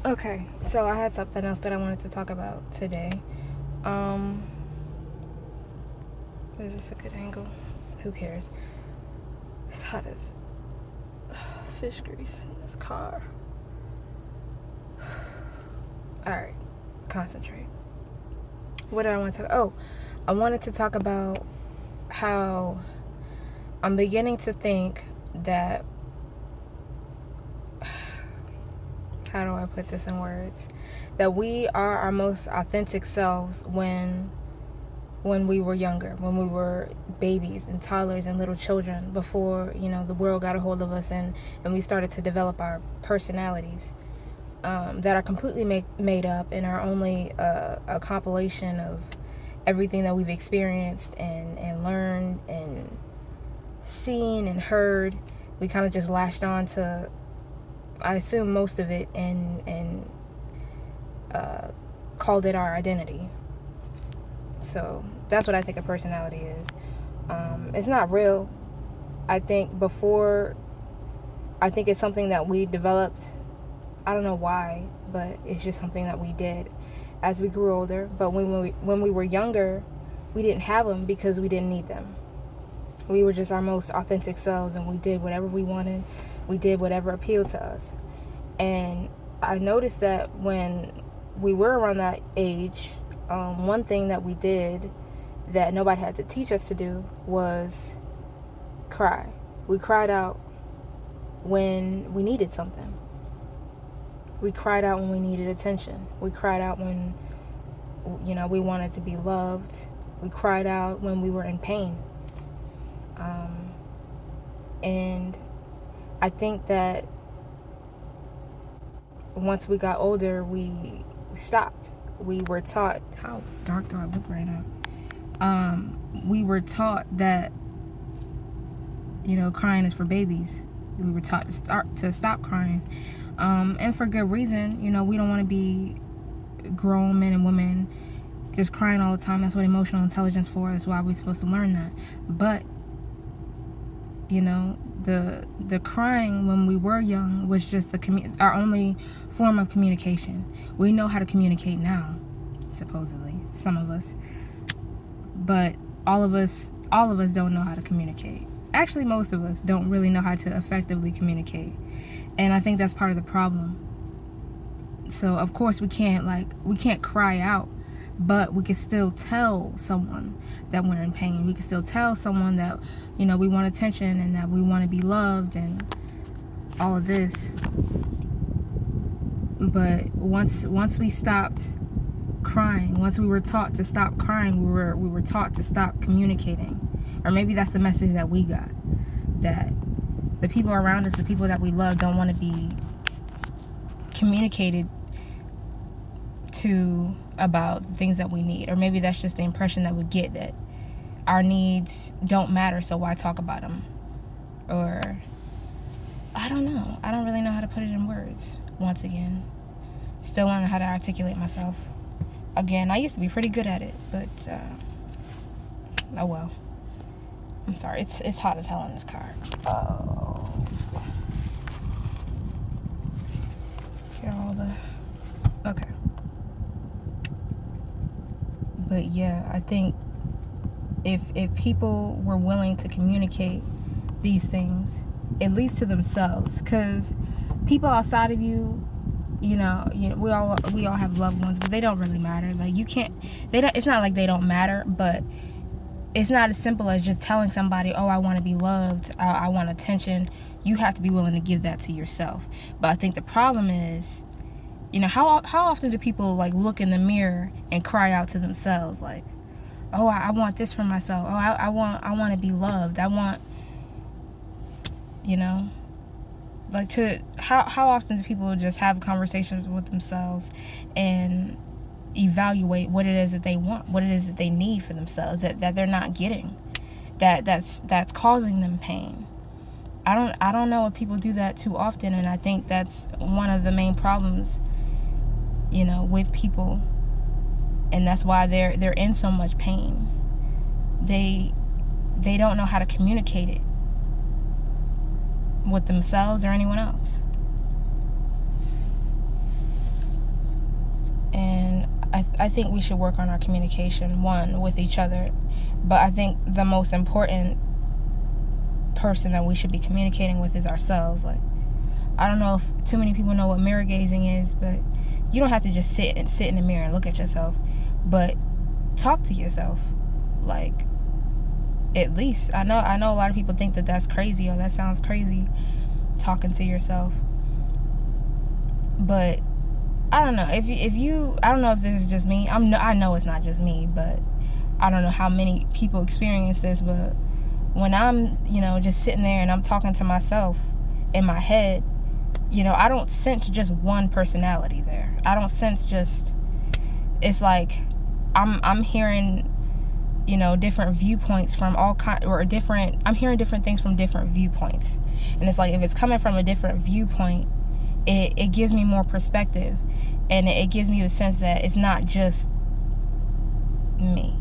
Okay, so I had something else that I wanted to talk about today. Um, is this a good angle? Who cares? It's hot as fish grease in this car. Alright, concentrate. What did I want to talk? Oh, I wanted to talk about how I'm beginning to think that, how do I put this in words? That we are our most authentic selves when we were younger, when we were babies and toddlers and little children, before, the world got a hold of us and we started to develop our personalities that are completely made up and are only a compilation of everything that we've experienced and learned and seen and heard. We kind of just latched on to, I assume, most of it and called it our identity. So that's what I think a personality is. It's not real. I think it's something that we developed. I don't know why, but it's just something that we did as we grew older. But when we were younger, we didn't have them because we didn't need them. We were just our most authentic selves, and we did whatever we wanted. We did whatever appealed to us. And I noticed that when we were around that age, one thing that we did that nobody had to teach us to do was cry. We cried out when we needed something. We cried out when we needed attention. We cried out when, we wanted to be loved. We cried out when we were in pain. And I think that once we got older, we stopped. We were taught, how dark do I look right now? We were taught that, crying is for babies. We were taught to stop crying. And for good reason. We don't want to be grown men and women just crying all the time. That's what emotional intelligence for. That's why we're supposed to learn that. But the crying when we were young was just our only form of communication. We know how to communicate now, supposedly, some of us, but all of us don't know how to communicate. Actually, most of us don't really know how to effectively communicate, and I think that's part of the problem. So of course we can't cry out, but we can still tell someone that we're in pain. We can still tell someone that, we want attention and that we want to be loved and all of this. But once we stopped crying, once we were taught to stop crying, we were taught to stop communicating. Or maybe that's the message that we got, that the people around us, the people that we love, don't want to be communicated to about the things that we need. Or maybe that's just the impression that we get, that our needs don't matter, so why talk about them? Or I don't know. I don't really know how to put it in words. Once again, still learning how to articulate myself. Again, I used to be pretty good at it, but oh well. I'm sorry. It's hot as hell in this car. Oh. Hear all the. Okay. But yeah, I think if people were willing to communicate these things, at least to themselves, because people outside of you, we all have loved ones, but they don't really matter. Like, it's not like they don't matter, but it's not as simple as just telling somebody, oh, I want to be loved, I want attention. You have to be willing to give that to yourself. But I think the problem is, how often do people look in the mirror and cry out to themselves, like, oh, I want this for myself. Oh, I want to be loved. I want, how often do people just have conversations with themselves and evaluate what it is that they want, what it is that they need for themselves that they're not getting, that's causing them pain. I don't know if people do that too often, and I think that's one of the main problems, with people. And that's why they're in so much pain. They don't know how to communicate it with themselves or anyone else. I think we should work on our communication, one, with each other. But I think the most important person that we should be communicating with is ourselves. Like, I don't know if too many people know what mirror gazing is, but you don't have to just sit in the mirror and look at yourself, but talk to yourself. Like, at least I know a lot of people think that that's crazy, or that sounds crazy, talking to yourself. But I don't know if you I don't know if this is just me. I know it's not just me, but I don't know how many people experience this. But when I'm just sitting there and I'm talking to myself in my head, I don't sense just one personality there. I don't sense just, it's like I'm hearing different viewpoints from all kind, or I'm hearing different things from different viewpoints. And it's like, if it's coming from a different viewpoint, it gives me more perspective, and it gives me the sense that it's not just me.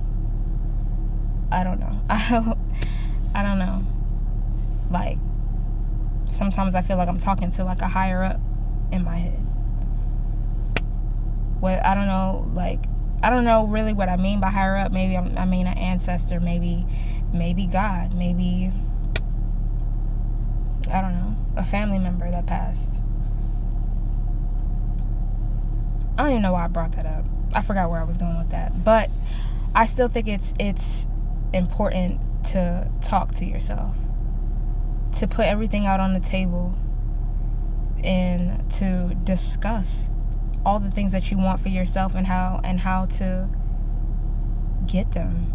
I don't know. I don't know. Like, sometimes I feel like I'm talking to like a higher up in my head. What I don't know really what I mean by higher up. Maybe I mean an ancestor, maybe God, maybe, I don't know, a family member that passed. I don't even know why I brought that up. I forgot where I was going with that. But I still think it's important to talk to yourself, to put everything out on the table, and to discuss all the things that you want for yourself, and how to get them.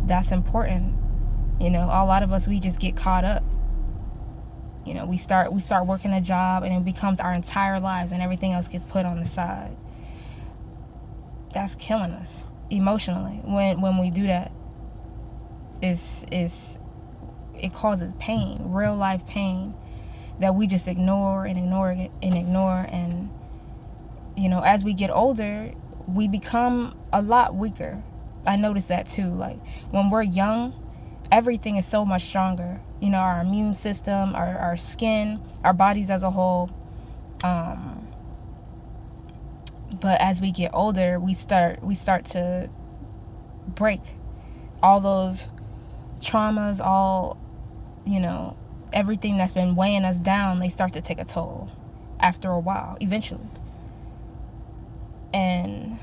That's important. A lot of us, we just get caught up. We start working a job, and it becomes our entire lives, and everything else gets put on the side. That's killing us emotionally. When we do that, it causes pain, real life pain, that we just ignore and ignore and ignore. And as we get older, we become a lot weaker. I noticed that too. Like, when we're young, everything is so much stronger. Our immune system, our skin, our bodies as a whole. But as we get older, we start to break. All those traumas, everything that's been weighing us down, they start to take a toll after a while, eventually. And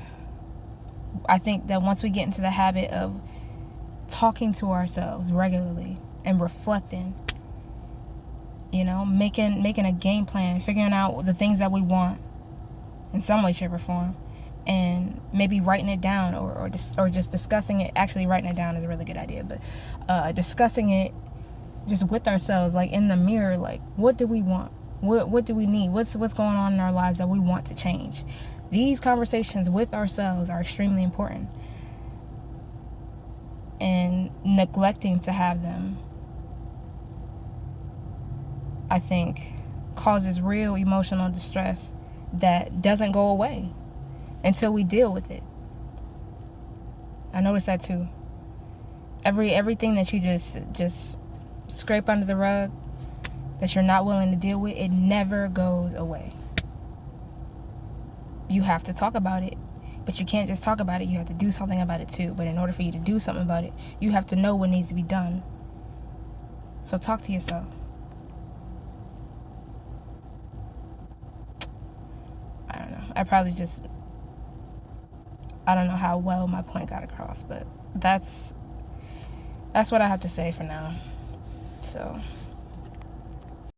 I think that once we get into the habit of talking to ourselves regularly and reflecting, making a game plan, figuring out the things that we want in some way, shape, or form, and maybe writing it down, or just discussing it. Actually, writing it down is a really good idea, but discussing it just with ourselves, like in the mirror. Like, what do we want? What do we need? What's going on in our lives that we want to change? These conversations with ourselves are extremely important, and neglecting to have them, I think, causes real emotional distress that doesn't go away until we deal with it. I noticed that too. Everything that you just scrape under the rug, that you're not willing to deal with, it never goes away. You have to talk about it, but you can't just talk about it. You have to do something about it too. But in order for you to do something about it, you have to know what needs to be done. So talk to yourself. I don't know. I don't know how well my point got across, but that's what I have to say for now. So